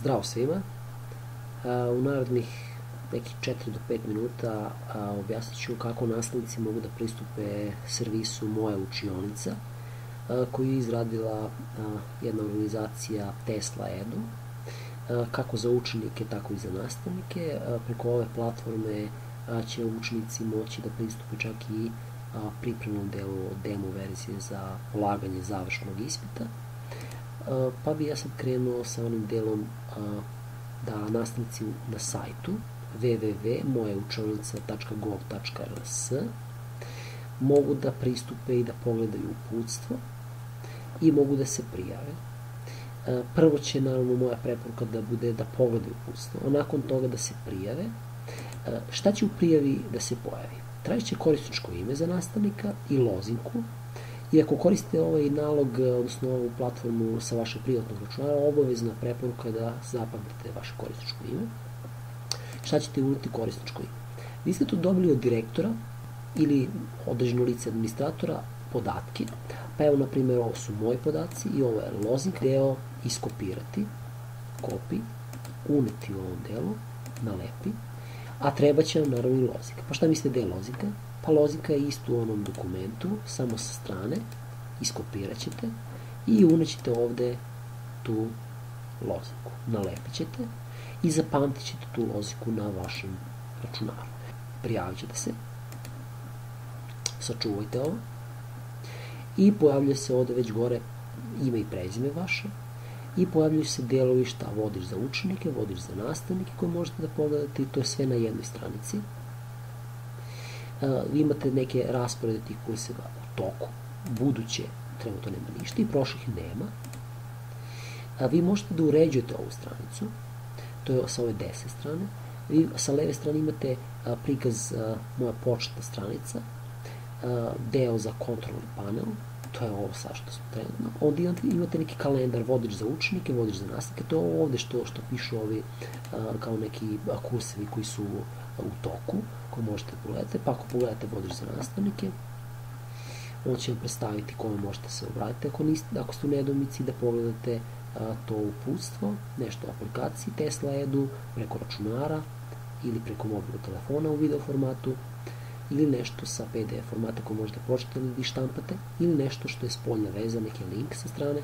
Zdravo svima. U narednih nekih 4 do 5 minuta objasnit ću kako nastavnici mogu da pristupe servisu Moja učionica, koju je izradila jedna organizacija Tesla Edu, kako za učenike, tako i za nastavnike. Preko ove platforme će učenici moći da pristupe čak i pripremnom delu demo verzije za polaganje završnog ispita. Pa bi ja sad krenuo sa onim delom da nastavnici na sajtu www.mojaučionica.gov.rs mogu da pristupe i da pogledaju uputstvo i mogu da se prijave. Prvo će naravno moja preporuka da bude da pogledaju uputstvo, a nakon toga da se prijave. Šta će u prijavi da se pojavi? Tražit će korisničko ime za nastavnika i lozinku. I ako koristite ovaj nalog, odnosno ovu platformu sa vašeg privatnog računara, obavezna preporuka je da zapamtite vaše korisničko ime. Šta ćete uneti korisničko ime? Vi ste to dobili od direktora ili određeno lice administratora podatke, pa evo na primjer ovo su moji podaci i ovo je lozink, deo iskopirati, copy, uneti u ovom delu, nalepi, a treba će vam naravno i lozinka. Pa šta mislite da je lozinka? Pa lozinka je isto u onom dokumentu, samo sa strane, iskopirat ćete i unećete ovde tu lozinku. Nalepit ćete i zapamtit ćete tu lozinku na vašem računaru. Prijavit ćete se, sačuvajte ovo i pojavljuje se ovde već gore ime i prezime vaše i pojavljuju se delovi šta vodič za učenike, vodič za nastavnike koje možete da pogledate i to je sve na jednoj stranici. Vi imate neke rasporede tih kurseva u toku, buduće trenutno nema ništa i prošlih nema. Vi možete da uređujete ovu stranicu, to je sa ove desne strane. Vi sa leve strane imate prikaz moja početna stranica, deo za kontrolni panel, to je ovo sad što smo trenutno. Onda imate neki kalendar, vodič za učenike, vodič za nastavnike, to je ovde što pišu ovi kao neki kursevi koji su u toku, koje možete pogledati, pa ako pogledate vodič za nastavnike, on će vam predstaviti kome možete se obratiti, ako ste u nedoumici da pogledate to uputstvo, nešto o aplikaciji Tesla Edu, preko računara ili preko mobilnog telefona u video formatu, ili nešto sa PDF formata koje možete pročitati ili štampate, ili nešto što je spoljna veza, neki link sa strane,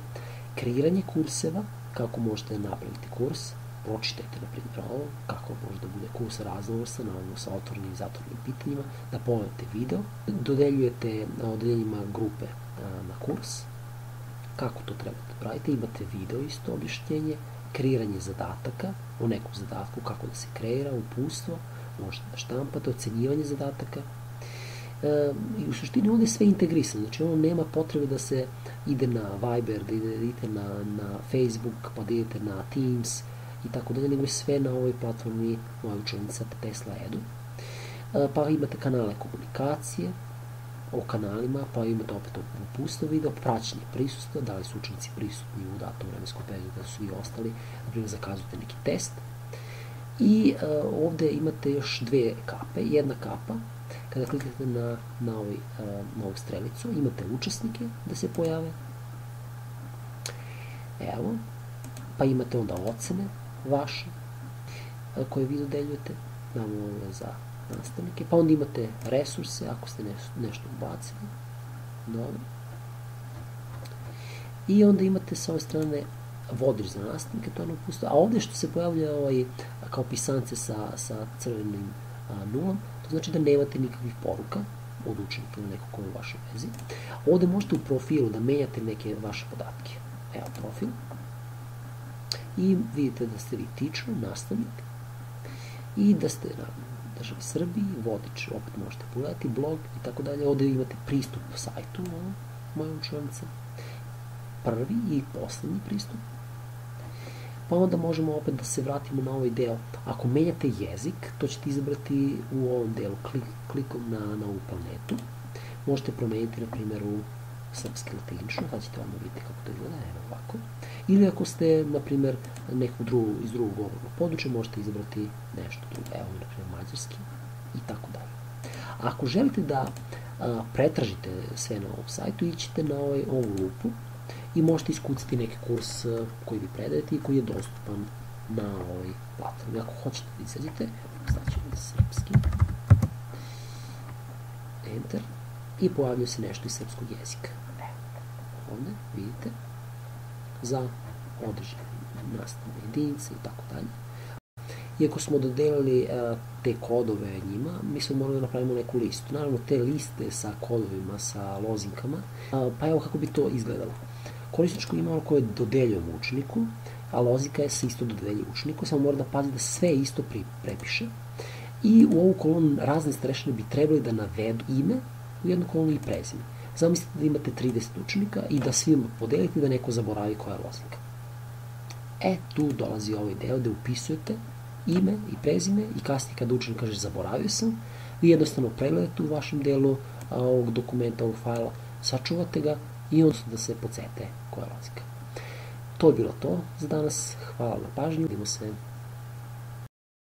kreiranje kurseva, kako možete napraviti kurs, pročitajte na primjer ovo, kako može da bude kurs raznovrsta, naravno sa otvorenim i zatvorenim pitanjima, da pogledate video, dodeljujete odeljenjima grupe na kurs, kako to trebate da pravite, imate video isto objašnjenje, kreiranje zadataka, o nekom zadatku, kako da se kreira, uputstvo, možete da štampate, ocenjivanje zadataka. I u suštini ovdje je sve integrisano, znači ono nema potrebe da se ide na Viber, da idete na Facebook, pa da idete na Teams i tako dalje, nego je sve na ovoj platformi Moja učionica Tesla Edu. Pa imate kanale komunikacije, o kanalima, pa imate opet uputstvo video, praćenje prisustva, da li su učenici prisutni u datom vremenskom periodu, da su svi ostali, na primjer zakazujete neki test. I ovde imate još dve kape. Jedna kapa, kada kliknete na ovu strelicu, imate učesnike da se pojave. Evo, pa imate onda ocene vaše koje vi dodeljujete, naravno za nastavnike, pa onda imate resurse ako ste nešto ubacili. Dobro. I onda imate sa ove strane vodič za nastavnike, to je ono uputstvo, a ovde što se pojavlja kao pisance sa crvenim nulom, to znači da nemate nikakvih poruka od učenika ili nekog ko je u vašoj vezi. Ovde možete u profilu da menjate neke vaše podatke. Evo profil. I vidite da ste vi teacher, nastavnik, i da ste na državi Srbiji, vodič, opet možete pogledati, blog i tako dalje. Ovde imate pristup sajtu Moja učionica, prvi i poslednji pristup. Pa onda možemo opet da se vratimo na ovaj deo. Ako menjate jezik, to ćete izabrati u ovom delu, klikom na ovu planetu. Možete promeniti, na primjer, u srpski latinično, sad ćete vam vidjeti kako to izgleda, evo ovako. Ili ako ste, na primjer, nekog iz drugog govornog područja, možete izabrati nešto drugo, evo, na primjer, mađarski i tako dalje. Ako želite da pretražite sve na ovom sajtu, ićete na ovu lupu i možete iskucati neki kurs koji vi predajete i koji je dostupan na ovoj platformi. Ako hoćete da izađete, staćemo srpski, enter, i pojavljuje se nešto iz srpskog jezika. Ovde vidite za određene nastavne jedinice i tako dalje. Iako smo dodelili te kodove njima, mi smo morali da napravimo neku listu. Naravno, te liste sa kodovima, sa lozinkama, pa evo kako bi to izgledalo. Korisničko imalo koje dodeljujemo učeniku, a lozinka se isto dodeljuje učeniku, samo mora da pazi da sve isto prepiše. I u ovu kolonu razne starešine bi trebali da navedu ime, u jednu kolonu i prezime. Zamislite da imate 30 učenika i da svima podelite da neko zaboravi koja je lozinka. Tu dolazi ovaj deo gde upisujete ime i prezime i kasnije kada učenik kaže zaboravio sam, vi jednostavno pregledate u vašem delu ovog dokumenta, ovog fajla, sačuvate ga i onda da se podsete koja je lozinka. To je bilo to za danas. Hvala na pažnju. Vidimo se